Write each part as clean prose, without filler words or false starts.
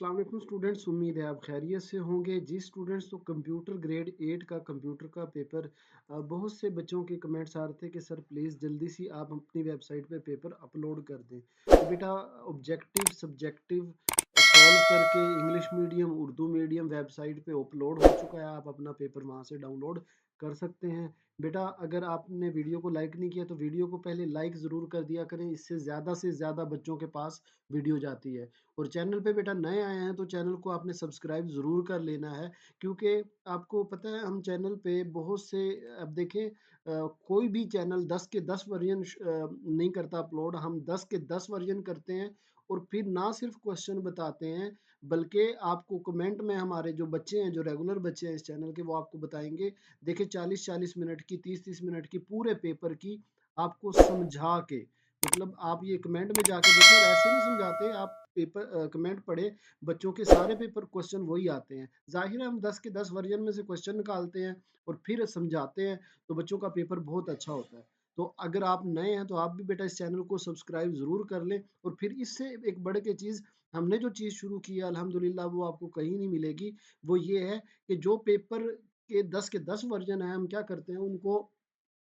अस्सलाम वालेकुम स्टूडेंट्स, उम्मीद है आप खैरियत से होंगे। जी स्टूडेंट्स, तो कंप्यूटर ग्रेड 8 का कंप्यूटर का पेपर बहुत से बच्चों के कमेंट्स आ रहे थे कि सर प्लीज़ जल्दी सी आप अपनी वेबसाइट पे पेपर अपलोड कर दें। तो बेटा ऑब्जेक्टिव सब्जेक्टिव सॉल्व करके English medium Urdu medium website पे अपलोड हो चुका है। आप अपना पेपर वहाँ से डाउनलोड कर सकते हैं। बेटा अगर आपने वीडियो को लाइक नहीं किया तो वीडियो को पहले लाइक ज़रूर कर दिया करें, इससे ज़्यादा से ज़्यादा बच्चों के पास वीडियो जाती है। और चैनल पे बेटा नए आए हैं तो चैनल को आपने सब्सक्राइब ज़रूर कर लेना है, क्योंकि आपको पता है हम चैनल पे बहुत से अब देखें कोई भी चैनल 10 के 10 वर्जन नहीं करता अपलोड, हम 10 के 10 वर्जन करते हैं। और फिर ना सिर्फ क्वेश्चन बताते हैं, बल्कि आपको कमेंट में हमारे जो बच्चे हैं, जो रेगुलर बच्चे हैं इस चैनल के, वो आपको बताएंगे। देखिए 40-40 मिनट की, 30-30 मिनट की पूरे पेपर की आपको समझा के, मतलब आप ये कमेंट में जाके देखो, और ऐसे नहीं समझाते आप पेपर कमेंट पढ़े, बच्चों के सारे पेपर क्वेश्चन वही आते हैं। जाहिर है हम 10 के 10 वर्जन में से क्वेश्चन निकालते हैं और फिर समझाते हैं, तो बच्चों का पेपर बहुत अच्छा होता है। तो अगर आप नए हैं तो आप भी बेटा इस चैनल को सब्सक्राइब ज़रूर कर लें। और फिर इससे एक बढ़ के चीज़, हमने जो चीज़ शुरू की है अल्हम्दुलिल्लाह वो आपको कहीं नहीं मिलेगी। वो ये है कि जो पेपर के 10 के 10 वर्जन हैं, हम क्या करते हैं उनको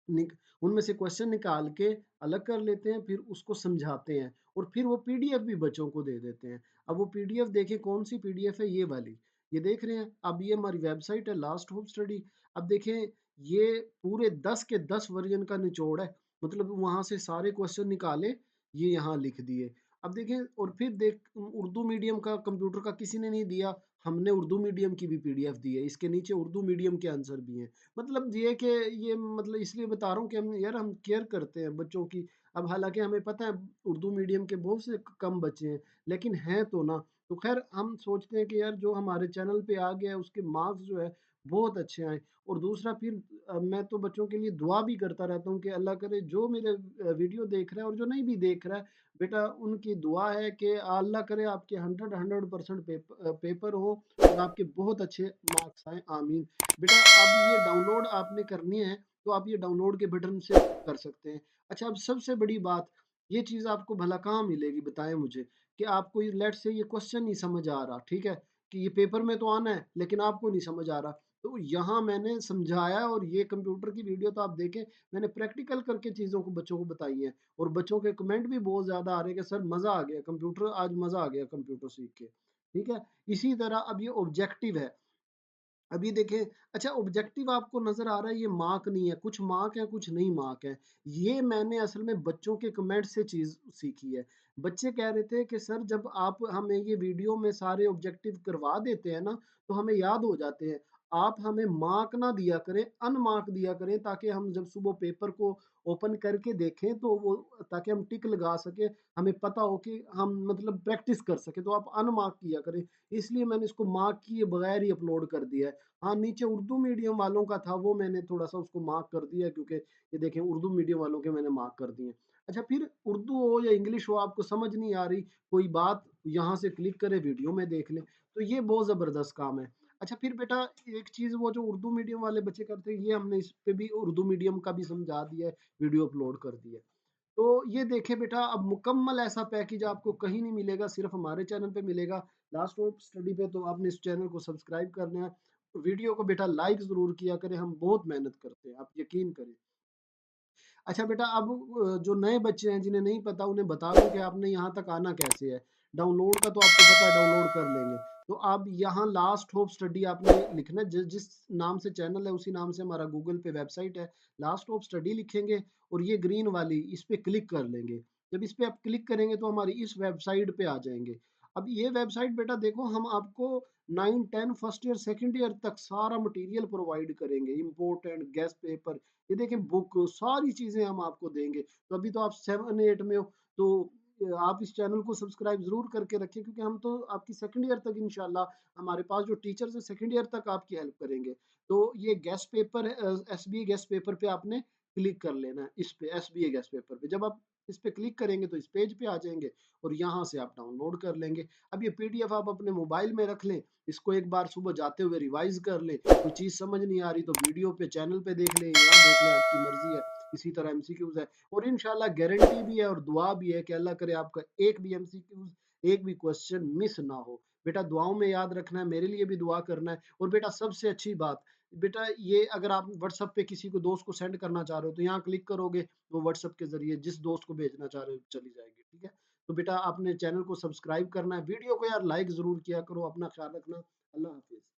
निक उनमें से क्वेश्चन निकाल के अलग कर लेते हैं, फिर उसको समझाते हैं और फिर वो पीडीएफ भी बच्चों को दे देते हैं। अब वो पीडीएफ देखें, कौन सी पीडीएफ है, ये वाली, ये देख रहे हैं। अब ये हमारी वेबसाइट है लास्ट होप स्टडी। अब देखें, ये पूरे 10 के 10 वर्जन का निचोड़ है, मतलब वहां से सारे क्वेश्चन निकाले, ये यहाँ लिख दिए। अब देखें, और फिर देख, उर्दू मीडियम का कंप्यूटर का किसी ने नहीं दिया, हमने उर्दू मीडियम की भी पीडीएफ दी है, इसके नीचे उर्दू मीडियम के आंसर भी हैं। मतलब ये कि ये मतलब इसलिए बता रहा हूँ कि हम केयर करते हैं बच्चों की। अब हालांकि हमें पता है उर्दू मीडियम के बहुत से कम बच्चे हैं, लेकिन हैं तो ना। तो खैर हम सोचते हैं कि यार जो हमारे चैनल पे आ गया है उसके मार्क्स जो है बहुत अच्छे आए। और दूसरा फिर मैं तो बच्चों के लिए दुआ भी करता रहता हूँ कि अल्लाह करे जो मेरे वीडियो देख रहा है और जो नहीं भी देख रहा है, बेटा उनकी दुआ है कि अल्लाह करे आपके 100% पेपर हो और आपके बहुत अच्छे मार्क्स आए, आमीन। बेटा अब ये डाउनलोड आपने करनी है तो आप ये डाउनलोड के बटन से कर सकते हैं। अच्छा, अब सबसे बड़ी बात, ये चीज़ आपको भला कहाँ मिलेगी बताएं मुझे, कि आपको ये लेट से ये क्वेश्चन नहीं समझ आ रहा, ठीक है, कि ये पेपर में तो आना है लेकिन आपको नहीं समझ आ रहा, तो यहाँ मैंने समझाया। और ये कंप्यूटर की वीडियो तो आप देखें, मैंने प्रैक्टिकल करके चीज़ों को बच्चों को बताई है। और बच्चों के कमेंट भी बहुत ज़्यादा आ रहे हैं कि सर मज़ा आ गया कंप्यूटर, आज मज़ा आ गया कंप्यूटर सीख के। ठीक है, इसी तरह अब ये ऑब्जेक्टिव है। अभी देखें, अच्छा ऑब्जेक्टिव आपको नजर आ रहा है, ये मार्क नहीं है, कुछ मार्क है कुछ नहीं मार्क है। ये मैंने असल में बच्चों के कमेंट से चीज सीखी है। बच्चे कह रहे थे कि सर जब आप हमें ये वीडियो में सारे ऑब्जेक्टिव करवा देते हैं ना, तो हमें याद हो जाते हैं। आप हमें मार्क ना दिया करें, अनमार्क दिया करें, ताकि हम जब सुबह पेपर को ओपन करके देखें तो वो, ताकि हम टिक लगा सके, हमें पता हो कि हम मतलब प्रैक्टिस कर सके। तो आप अनमार्क किया करें, इसलिए मैंने इसको मार्क किए बगैर ही अपलोड कर दिया है। हाँ, नीचे उर्दू मीडियम वालों का था, वो मैंने थोड़ा सा उसको मार्क कर दिया, क्योंकि ये देखें उर्दू मीडियम वालों के मैंने मार्क कर दिए। अच्छा, फिर उर्दू हो या इंग्लिश हो, आपको समझ नहीं आ रही कोई बात, यहाँ से क्लिक करें वीडियो में देख लें, तो ये बहुत ज़बरदस्त काम है। अच्छा फिर बेटा, एक चीज़ वो जो उर्दू मीडियम वाले बच्चे करते हैं, ये हमने इस पे भी उर्दू मीडियम का भी समझा दिया है, वीडियो अपलोड कर दिया है। तो ये देखें बेटा, अब मुकम्मल ऐसा पैकेज आपको कहीं नहीं मिलेगा, सिर्फ हमारे चैनल पे मिलेगा, लास्ट ऑफ स्टडी पे। तो आपने इस चैनल को सब्सक्राइब करना है, वीडियो को बेटा लाइक ज़रूर किया करें, हम बहुत मेहनत करते हैं, आप यकीन करें। अच्छा बेटा, अब जो नए बच्चे हैं जिन्हें नहीं पता, उन्हें बता दूं कि आपने यहाँ तक आना कैसे है। डाउनलोड का तो आपको पता है, डाउनलोड कर लेंगे। तो आप यहाँ लास्ट होप स्टडी आपने लिखना है, जिस नाम से चैनल है उसी नाम से हमारा गूगल पे वेबसाइट है, लास्ट होप स्टडी लिखेंगे और ये ग्रीन वाली इस पे क्लिक कर लेंगे। जब इस पे आप क्लिक करेंगे तो हमारी इस वेबसाइट पे आ जाएंगे। अब ये वेबसाइट बेटा देखो, हम आपको 9 10 फर्स्ट ईयर सेकंड ईयर तक सारा मटेरियल प्रोवाइड करेंगे, इम्पोर्टेंट गेस्ट पेपर, ये देखें बुक, सारी चीजें हम आपको देंगे। तो अभी तो आप 7 8 में हो, तो आप इस चैनल को सब्सक्राइब जरूर करके रखें, क्योंकि हम तो आपकी सेकंड ईयर तक इंशाल्लाह, हमारे पास जो टीचर्स है सेकंड ईयर तक आपकी हेल्प करेंगे। तो ये गेस्ट पेपर है, एसबीए गेस्ट पेपर पे आपने क्लिक कर लेना है, इस पे एसबीए गेस्ट पेपर पे जब आप इस पे क्लिक करेंगे तो इस पेज पे आ जाएंगे और यहाँ से आप डाउनलोड कर लेंगे। अब ये पीडीएफ आप अपने मोबाइल में रख लें, इसको एक बार सुबह जाते हुए रिवाइज कर लें, कोई चीज़ समझ नहीं आ रही तो वीडियो पे चैनल पे देख लें, यहाँ देख लें, आपकी मर्जी है। इसी तरह एमसीक्यूज है, और इंशाल्लाह गारंटी भी है और दुआ भी है कि अल्लाह करे आपका एक भी एमसीक्यूज, एक भी क्वेश्चन मिस ना हो। बेटा दुआओं में याद रखना है, मेरे लिए भी दुआ करना है। और बेटा सबसे अच्छी बात, बेटा ये अगर आप व्हाट्सएप पे किसी को दोस्त को सेंड करना चाह रहे हो, तो यहाँ क्लिक करोगे, वो व्हाट्सएप के ज़रिए जिस दोस्त को भेजना चाह रहे हो चली जाएगी, ठीक है? तो बेटा आपने चैनल को सब्सक्राइब करना है, वीडियो को यार लाइक ज़रूर किया करो, अपना ख़्याल रखना। अल्लाह हाफ़िज़।